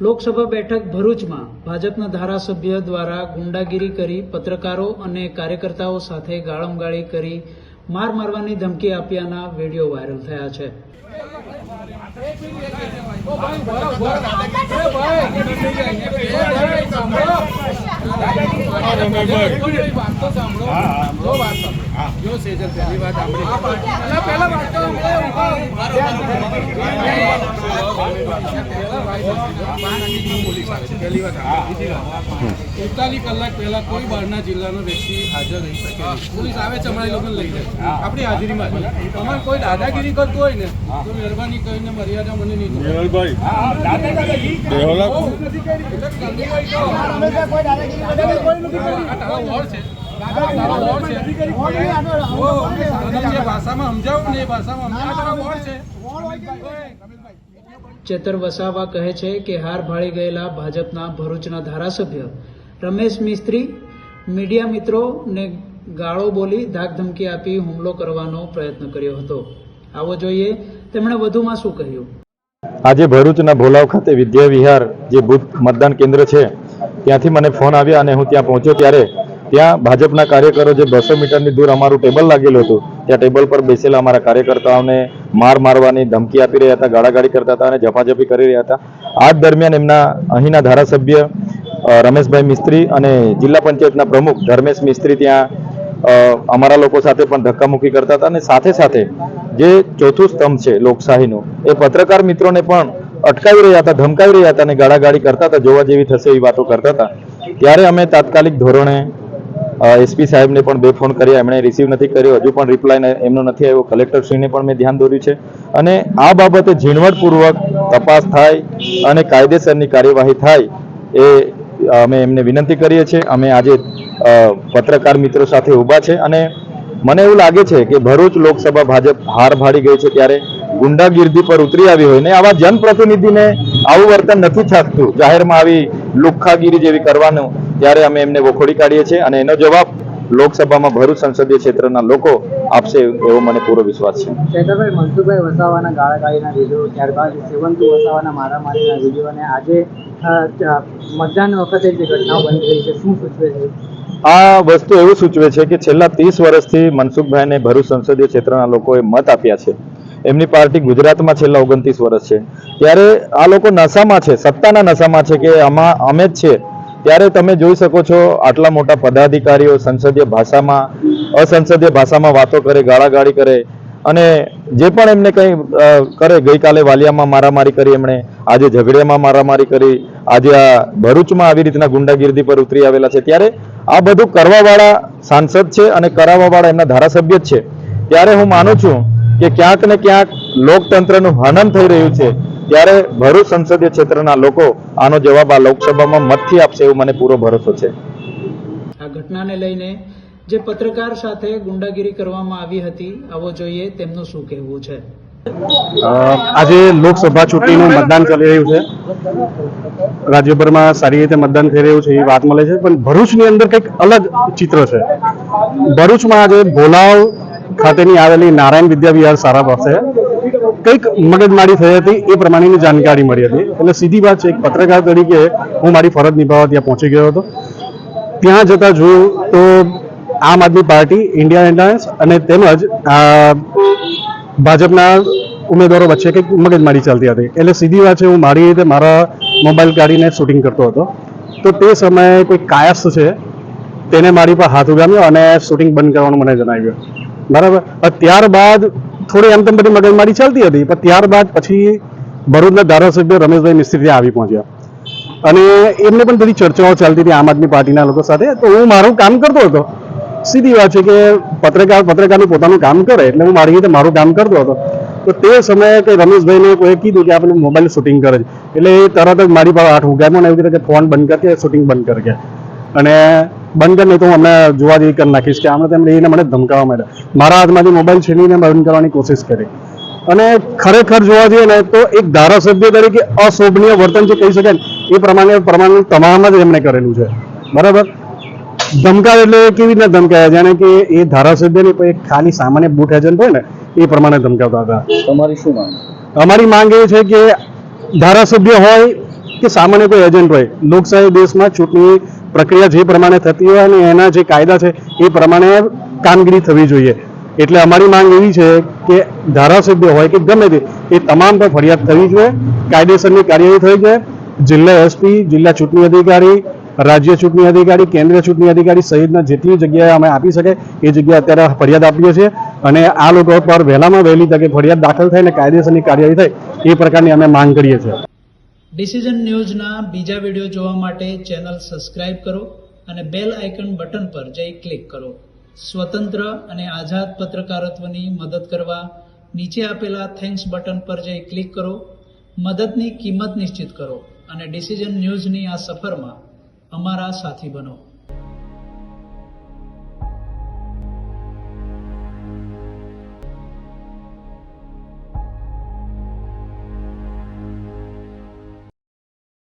લોકસભા બેઠક ભરૂચમાં ભાજપના ધારાસભ્ય દ્વારા ગુંડાગીરી કરી પત્રકારો અને કાર્યકર્તાઓ સાથે ગાળમગાળી કરી માર મારવાની ધમકી આપ્યાના વિડીયો વાયરલ થયા છે। એકતાલીસ કલાક પહેલા કોઈ બહારના જિલ્લાનો વ્યક્તિ હાજર રહી શકે નહીં। પોલીસ આવે છે, અમારા લોકોને લઈ જાય આપણી હાજરીમાં। તમારે કોઈ દાદાગીરી કરતું હોય ને તો મહેરબાની કરીને મર્યાદા મને નહીં ભાષામાં સમજાવું ને એ ભાષામાં ચેતર વસાવા કહે છે કે હાર ભાળી ગયેલા ભાજપના ભરૂચના ધારાસભ્ય રમેશ મિસ્ત્રી મીડિયા મિત્રોને ગાળો બોલી ધાકધમકી આપી હુમલો કરવાનો પ્રયત્ન કર્યો હતો। આવો જોઈએ તેમણે વધુમાં શું કહ્યું। આજે ભરૂચના ભોલાવ ખાતે વિદ્યા વિહાર જે બુથ મતદાન કેન્દ્ર છે ત્યાંથી મને ફોન આવ્યા અને હું ત્યાં પહોંચ્યો ત્યારે ત્યાં ભાજપના કાર્યકરો જે 200 મીટરની દૂર અમારું ટેબલ લાગેલું હતું ત્યાં ટેબલ પર બેસેલા અમારા કાર્યકર્તાઓને માર મારવાની ધમકી આપી રહ્યા હતા, ગાળાગાળી કરતા હતા અને ઝપાઝપી કરી રહ્યા હતા। આ દરમિયાન એમના અહીંના ધારાસભ્ય રમેશભાઈ મિસ્ત્રી અને જિલ્લા પંચાયતના પ્રમુખ ધર્મેશ મિસ્ત્રી ત્યાં અમારા લોકો સાથે પણ ધક્કામુક્કી કરતા હતા અને સાથે સાથે જે ચોથું સ્તંભ છે લોકશાહીનું એ પત્રકાર મિત્રોને પણ અટકાવી રહ્યા હતા, ધમકાવી રહ્યા હતા અને ગાળાગાળી કરતા હતા, જોવા જેવી થશે એવી વાતો કરતા હતા। ત્યારે અમે તાત્કાલિક ધોરણે એસપી સાહેબને પણ 2 ફોન કર્યા, એમણે રિસીવ નથી કર્યો, હજુ પણ રિપ્લાય એમનો નથી આવ્યો। કલેક્ટરશ્રીને પણ મેં ધ્યાન દોર્યું છે અને આ બાબતે ઝીણવટપૂર્વક તપાસ થાય અને કાયદેસરની કાર્યવાહી થાય એ અમે એમને વિનંતી કરીએ છીએ। અમે આજે પત્રકાર મિત્રો સાથે ઊભા છે અને મને એવું લાગે છે કે ભરૂચ લોકસભા ભાજપ હાર ભાળી ગઈ છે ત્યારે ગુંડાગીર્દી પર ઉતરી આવી હોય ને આવા જનપ્રતિનિધિને આવું વર્તન નથી થતું, જાહેરમાં આવી લુખ્ખાગીરી જેવી કરવાનું, ત્યારે અમે એમને વખોડી કાઢીએ છીએ અને એનો જવાબ લોકસભામાં ભરૂચ સંસદીય ક્ષેત્રના લોકો આપશે એવો મને પૂરો વિશ્વાસ છે। ચેતરભાઈ, મનસુખભાઈ વસાવાના ગાળાગાળીના વિડીયો, ત્યારબાદ સેવંતુ વસાવાના મારામારીના વિડીયો અને આજે મતદાન વખતે જે ઘટનાઓ બની રહી છે, શું સૂચવે છે? આ વસ્તુ એવું સૂચવે છે કે છેલ્લા 30 વર્ષથી મનસુખભાઈને ભરૂચ સંસદીય ક્ષેત્રના લોકોએ મત આપ્યા છે। એમની પાર્ટી ગુજરાતમાં છેલ્લા 29 વર્ષ છે, ત્યારે આ લોકો નશામાં છે, સત્તાના નશામાં છે કે અમે જ છે। ત્યારે તમે જોઈ શકો છો આટલા મોટા પદાધિકારીઓ સંસદીય ભાષામાં અસંસદીય ભાષામાં વાતો કરે, ગાળાગાળી કરે અને જે પણ એમને કંઈ કરે, ગઈકાલે વાલિયામાં મારામારી કરી, એમણે આજે ઝઘડિયામાં મારામારી કરી, આજે આ ભરૂચમાં આવી રીતના ગુંડાગીર્દી પર ઉતરી આવેલા છે। ત્યારે આ બધું કરવાવાળા સાંસદ છે અને કરાવવાવાળા એમના ધારાસભ્ય જ છે। ત્યારે હું માનું છું કે ક્યાંક ને ક્યાંક લોકતંત્રનું હનન થઈ રહ્યું છે, ત્યારે ભરૂચ સંસદીય ક્ષેત્રના લોકો આનો જવાબ આ લોકસભામાં મતથી આપશે એવો મને પૂરો ભરોસો છે। આ ઘટનાને લઈને જે પત્રકાર સાથે ગુંડાગીરી કરવામાં આવી હતી, આવો જોઈએ તેમનું શું કહેવું છે। આજે લોકસભા ચૂંટણીનું મતદાન ચાલી રહ્યું છે, રાજ્યભરમાં સારી રીતે મતદાન થઈ રહ્યું છે એ વાત મળે છે, પણ ભરૂચની અંદર કંઈક અલગ ચિત્ર છે। ભરૂચમાં આજે ભોલાવ ખાતેની આવેલી નારાયણ વિદ્યા વિહાર શાળા પાસે કંઈક મગજમારી થઈ હતી એ પ્રમાણેની જાણકારી મળી હતી। એટલે સીધી વાત છે, એક પત્રકાર તરીકે હું મારી ફરજ નિભાવવા ત્યાં પહોંચી ગયો હતો। ત્યાં જતાં જોયું તો આમ આદમી પાર્ટી, ઇન્ડિયા એલાયન્સ અને તેમજ ભાજપના ઉમેદવારો વચ્ચે કંઈક મગજમારી ચાલતી હતી। એટલે સીધી વાત છે, હું મારી રીતે મારા મોબાઈલ કાઢીને શૂટિંગ કરતો હતો, તો તે સમયે કોઈ કાયસ્થ છે તેને મારી પર હાથ ઉગામ્યો અને શૂટિંગ બંધ કરવાનું મને જણાવ્યું, બરાબર। ત્યારબાદ થોડી એમ તેમ બધી મગજમારી ચાલતી હતી, પણ ત્યારબાદ પછી ભરૂચના ધારાસભ્ય રમેશભાઈ મિસ્ત્રી ત્યાં આવી પહોંચ્યા અને એમને પણ બધી ચર્ચાઓ ચાલતી હતી આમ આદમી પાર્ટીના લોકો સાથે। તો હું મારું કામ કરતો હતો, સીધી વાત છે કે પત્રકારનું પોતાનું કામ કરે, એટલે હું મારી રીતે મારું કામ કરતો હતો। તો તે સમયે કે રમેશભાઈને કોઈ કીધું કે આપણે મોબાઈલ શૂટિંગ કરે છે, એટલે એ તરત જ મારી પાસે હાથ ઉગામ્યો ને એવું કીધું કે ફોન બંધ કરકે, શૂટિંગ બંધ કરકે, અને બંધ કરી નહીં તો હું અમને જોવા જેવી કરી નાખીશ કે આમને તેમ લઈને મને ધમકાવવા માંડ્યા। મારા હાથમાંથી મોબાઈલ છીનવીને બંધ કરવાની કોશિશ કરી અને ખરેખર જોવા જઈએ ને તો એક ધારાસભ્ય તરીકે અશોભનીય વર્તન જે કહી શકાય એ પ્રમાણે તમામ જ એમણે કરેલું છે, બરાબર। ધમકાવે એટલે કેવી રીતના ધમકાવ્યા, જાણે કે એ ધારાસભ્યની કોઈ ખાલી સામાન્ય બૂટ એજન્ટ હોય ને એ પ્રમાણે ધમકાવતા હતા। તમારી શું માંગ? અમારી માંગ એ છે કે ધારાસભ્ય હોય કે સામાન્ય કોઈ એજન્ટ હોય. લોકશાહી દેશમાં ચૂંટણી પ્રક્રિયા જે પ્રમાણે થતી હોય અને એના જે કાયદા છે એ પ્રમાણે કામગીરી થવી જોઈએ. એટલે અમારી માંગ એવી છે કે ધારાસભ્ય હોય કે ગમે તે એ તમામ પર ફરિયાદ થવી જોઈએ, કાયદેસરની કાર્યવાહી થઈ જાય. જિલ્લા એસપી, જિલ્લા ચૂંટણી અધિકારી, રાજ્ય ચૂંટણી અધિકારી, કેન્દ્રીય ચૂંટણી અધિકારી સહિતના જેટલી જગ્યાએ અમે આપી શકે એ જગ્યાએ અત્યારે ફરિયાદ આપીએ છીએ અને આ લોકો પર વહેલામાં વહેલી તકે ફરિયાદ દાખલ થાય અને કાયદેસરની કાર્યવાહી થાય એ પ્રકારની અમે માંગ કરીએ છીએ. ડિસિઝન ન્યૂઝના બીજા વિડીયો જોવા માટે ચેનલ સબસ્ક્રાઇબ કરો અને બેલ આઇકન બટન પર જઈ ક્લિક કરો. સ્વતંત્ર અને આઝાદ પત્રકારત્વની મદદ કરવા નીચે આપેલા થેન્ક્સ બટન પર જઈ ક્લિક કરો. મદદની કિંમત નિશ્ચિત કરો અને ડિસિઝન ન્યૂઝની આ સફરમાં અમારા સાથી બનો.